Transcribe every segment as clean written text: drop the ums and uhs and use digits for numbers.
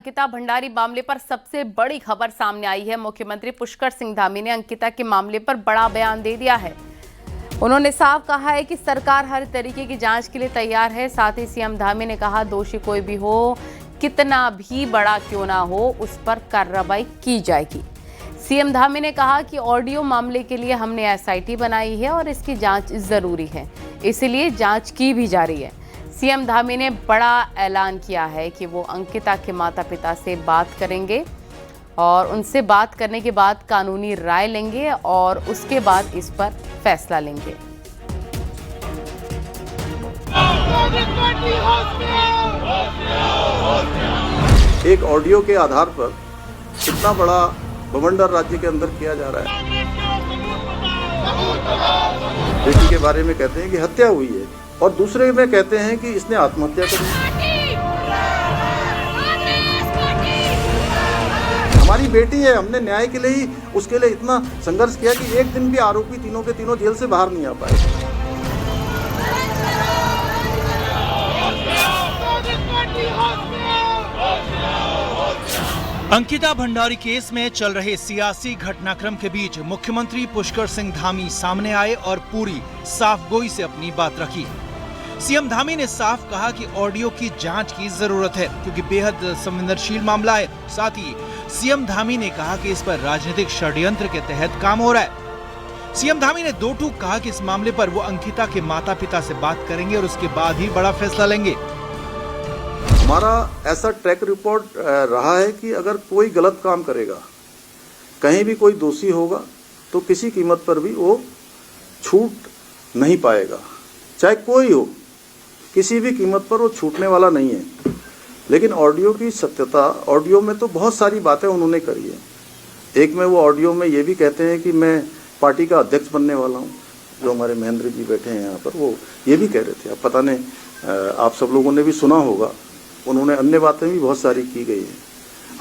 अंकिता भंडारी मामले पर सबसे बड़ी खबर सामने आई है। मुख्यमंत्री पुष्कर सिंह धामी ने अंकिता के मामले पर बड़ा बयान दे दिया है। उन्होंने साफ कहा है कि सरकार हर तरीके की जांच के लिए तैयार है। साथ ही सीएम धामी ने कहा, दोषी कोई भी हो, कितना भी बड़ा क्यों ना हो, उस पर कार्रवाई की जाएगी। सीएम धामी ने कहा कि ऑडियो मामले के लिए हमने एसआईटी बनाई है और इसकी जांच जरूरी है, इसलिए जांच की भी जा रही है। सीएम धामी ने बड़ा ऐलान किया है कि वो अंकिता के माता पिता से बात करेंगे और उनसे बात करने के बाद कानूनी राय लेंगे और उसके बाद इस पर फैसला लेंगे। एक ऑडियो के आधार पर इतना बड़ा बवंडर राज्य के अंदर किया जा रहा है। बेटी के बारे में कहते हैं कि हत्या हुई है और दूसरे में कहते हैं कि इसने आत्महत्या कर ली। हमारी बेटी है, हमने न्याय के लिए ही उसके लिए इतना संघर्ष किया कि एक दिन भी आरोपी तीनों के तीनों जेल से बाहर नहीं आ पाए। अंकिता भंडारी केस में चल रहे सियासी घटनाक्रम के बीच मुख्यमंत्री पुष्कर सिंह धामी सामने आए और पूरी साफगोई से अपनी बात रखी। सीएम धामी ने साफ कहा कि ऑडियो की जांच की जरूरत है क्योंकि बेहद संवेदनशील मामला है। साथ ही सीएम धामी ने कहा कि इस पर राजनीतिक षड्यंत्र के तहत काम हो रहा है। सीएम धामी ने दो टूक कहा कि इस मामले पर वो अंकिता के माता पिता से बात करेंगे और उसके बाद ही बड़ा फैसला लेंगे। हमारा ऐसा ट्रैक रिपोर्ट रहा है कि अगर कोई गलत काम करेगा, कहीं भी कोई दोषी होगा, तो किसी कीमत पर भी वो छूट नहीं पाएगा, चाहे कोई हो, किसी भी कीमत पर वो छूटने वाला नहीं है। लेकिन ऑडियो की सत्यता, ऑडियो में तो बहुत सारी बातें उन्होंने करी है। एक में वो ऑडियो में ये भी कहते हैं कि मैं पार्टी का अध्यक्ष बनने वाला हूँ। जो हमारे महेंद्र जी बैठे हैं यहाँ पर, वो ये भी कह रहे थे। अब पता नहीं, आप सब लोगों ने भी सुना होगा, उन्होंने अन्य बातें भी बहुत सारी की गई हैं।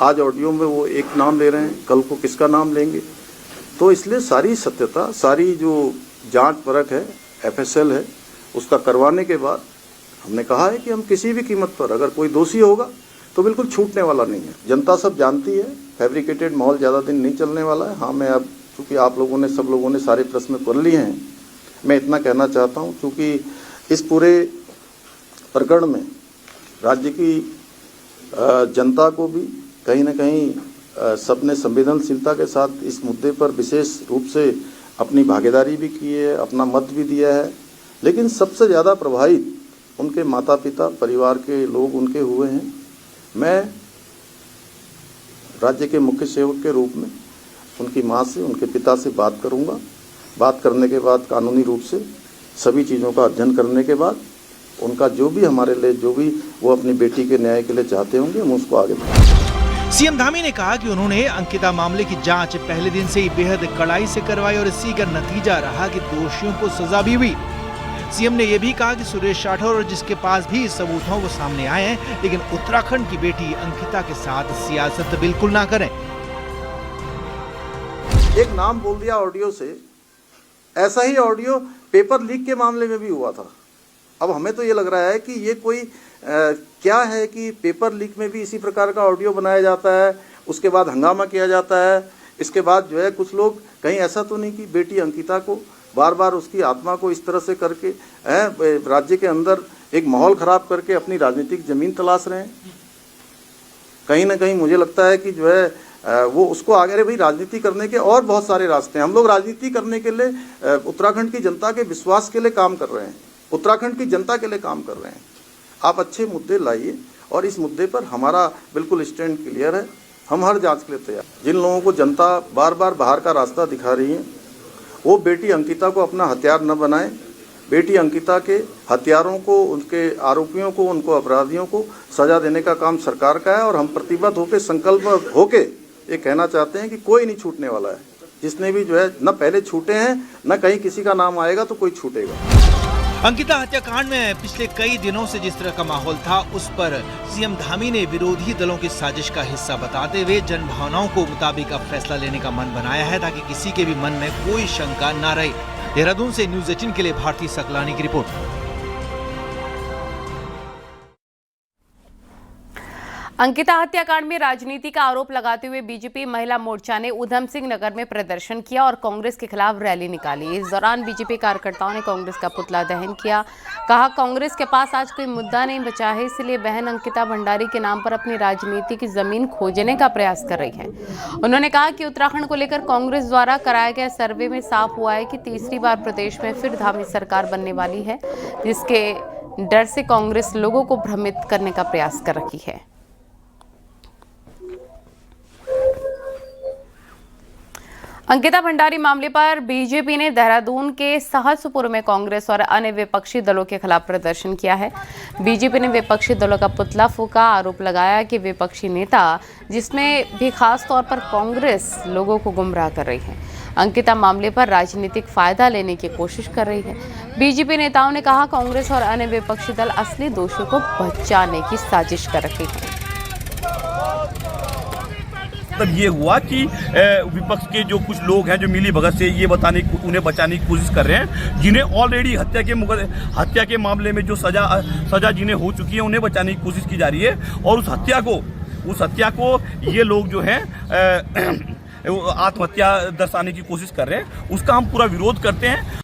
आज ऑडियो में वो एक नाम ले रहे हैं, कल को किसका नाम लेंगे। तो इसलिए सारी सत्यता, सारी जो जांच परख है, एफएसएल है, उसका करवाने के बाद हमने कहा है कि हम किसी भी कीमत पर अगर कोई दोषी होगा तो बिल्कुल छूटने वाला नहीं है। जनता सब जानती है, फैब्रिकेटेड माहौल ज़्यादा दिन नहीं चलने वाला है। हाँ, मैं अब चूँकि आप लोगों ने, सब लोगों ने सारे प्रश्न कर लिए हैं, मैं इतना कहना चाहता हूँ, चूँकि इस पूरे प्रकरण में राज्य की जनता को भी कहीं ना कहीं सबने संवेदनशीलता के साथ इस मुद्दे पर विशेष रूप से अपनी भागीदारी भी की है, अपना मत भी दिया है। लेकिन सबसे ज़्यादा प्रभावित उनके माता पिता, परिवार के लोग उनके हुए हैं। मैं राज्य के मुख्य सेवक के रूप में उनकी माँ से, उनके पिता से बात करूंगा। बात करने के बाद कानूनी रूप से सभी चीज़ों का अध्ययन करने के बाद उनका जो भी हमारे लिए, जो भी वो अपनी बेटी के न्याय के लिए चाहते होंगे, हम उसको आगे बढ़ाएंगे। सीएम धामी ने कहा कि उन्होंने अंकिता मामले की जांच पहले दिन से ही बेहद कड़ाई से करवाई और इसी का नतीजा रहा कि दोषियों को सजा भी हुई। सीएम ने यह भी कहा कि सुरेश राठौर और जिसके पास भी सबूत हो वो सामने आए हैं, लेकिन उत्तराखंड की बेटी अंकिता के साथ सियासत बिल्कुल ना करें। एक नाम बोल दिया ऑडियो से, ऐसा ही ऑडियो पेपर लीक के मामले में भी हुआ था। अब हमें तो ये लग रहा है कि ये कोई क्या है कि पेपर लीक में भी इसी प्रकार का ऑडियो बनाया जाता है, उसके बाद हंगामा किया जाता है। इसके बाद जो है कुछ लोग, कहीं ऐसा तो नहीं कि बेटी अंकिता को बार बार उसकी आत्मा को इस तरह से करके राज्य के अंदर एक माहौल खराब करके अपनी राजनीतिक जमीन तलाश रहे हैं। कहीं ना कहीं मुझे लगता है कि जो है वो उसको आगे भाई राजनीति करने के और बहुत सारे रास्ते हैं। हम लोग राजनीति करने के लिए उत्तराखंड की जनता के विश्वास के लिए काम कर रहे हैं, उत्तराखंड की जनता के लिए काम कर रहे हैं। आप अच्छे मुद्दे लाइए और इस मुद्दे पर हमारा बिल्कुल स्टैंड क्लियर है। हम हर जांच के लिए तैयार। जिन लोगों को जनता बार बार बाहर का रास्ता दिखा रही है, वो बेटी अंकिता को अपना हथियार न बनाएं। बेटी अंकिता के हथियारों को, उनके आरोपियों को, उनको अपराधियों को सजा देने का काम सरकार का है और हम प्रतिबद्ध होकर, संकल्प होके ये कहना चाहते हैं कि कोई नहीं छूटने वाला है। जिसने भी जो है न पहले छूटे हैं, न कहीं किसी का नाम आएगा तो कोई छूटेगा। अंकिता हत्याकांड में पिछले कई दिनों से जिस तरह का माहौल था, उस पर सीएम धामी ने विरोधी दलों की साजिश का हिस्सा बताते हुए जनभावनाओं को मुताबिक अब फैसला लेने का मन बनाया है ताकि किसी के भी मन में कोई शंका न रहे। देहरादून से न्यूज़ 18 के लिए भारती सकलानी की रिपोर्ट। अंकिता हत्याकांड में राजनीति का आरोप लगाते हुए बीजेपी महिला मोर्चा ने उधम सिंह नगर में प्रदर्शन किया और कांग्रेस के खिलाफ रैली निकाली। इस दौरान बीजेपी कार्यकर्ताओं ने कांग्रेस का पुतला दहन किया। कहा, कांग्रेस के पास आज कोई मुद्दा नहीं बचा है, इसलिए बहन अंकिता भंडारी के नाम पर अपनी राजनीति की जमीन खोजने का प्रयास कर रही है। उन्होंने कहा कि उत्तराखंड को लेकर कांग्रेस द्वारा कराया गया सर्वे में साफ हुआ है कि तीसरी बार प्रदेश में फिर धामी सरकार बनने वाली है, जिसके डर से कांग्रेस लोगों को भ्रमित करने का प्रयास कर रही है। अंकिता भंडारी मामले पर बीजेपी ने देहरादून के सहसपुर में कांग्रेस और अन्य विपक्षी दलों के खिलाफ प्रदर्शन किया है। बीजेपी ने विपक्षी दलों का पुतला फूंका, आरोप लगाया कि विपक्षी नेता, जिसमें भी खास तौर पर कांग्रेस, लोगों को गुमराह कर रही है। अंकिता मामले पर राजनीतिक फायदा लेने की कोशिश कर रही है। बीजेपी नेताओं ने कहा, कांग्रेस और अन्य विपक्षी दल असली दोषियों को बचाने की साजिश कर रहे हैं। तब ये हुआ कि विपक्ष के जो कुछ लोग हैं जो मिली भगत से ये उन्हें बचाने की कोशिश कर रहे हैं, जिन्हें ऑलरेडी हत्या के मामले में जो सजा जिन्हें हो चुकी है, उन्हें बचाने की कोशिश की जा रही है। और उस हत्या को ये लोग जो हैं आत्महत्या दर्शाने की कोशिश कर रहे हैं। उसका हम पूरा विरोध करते हैं।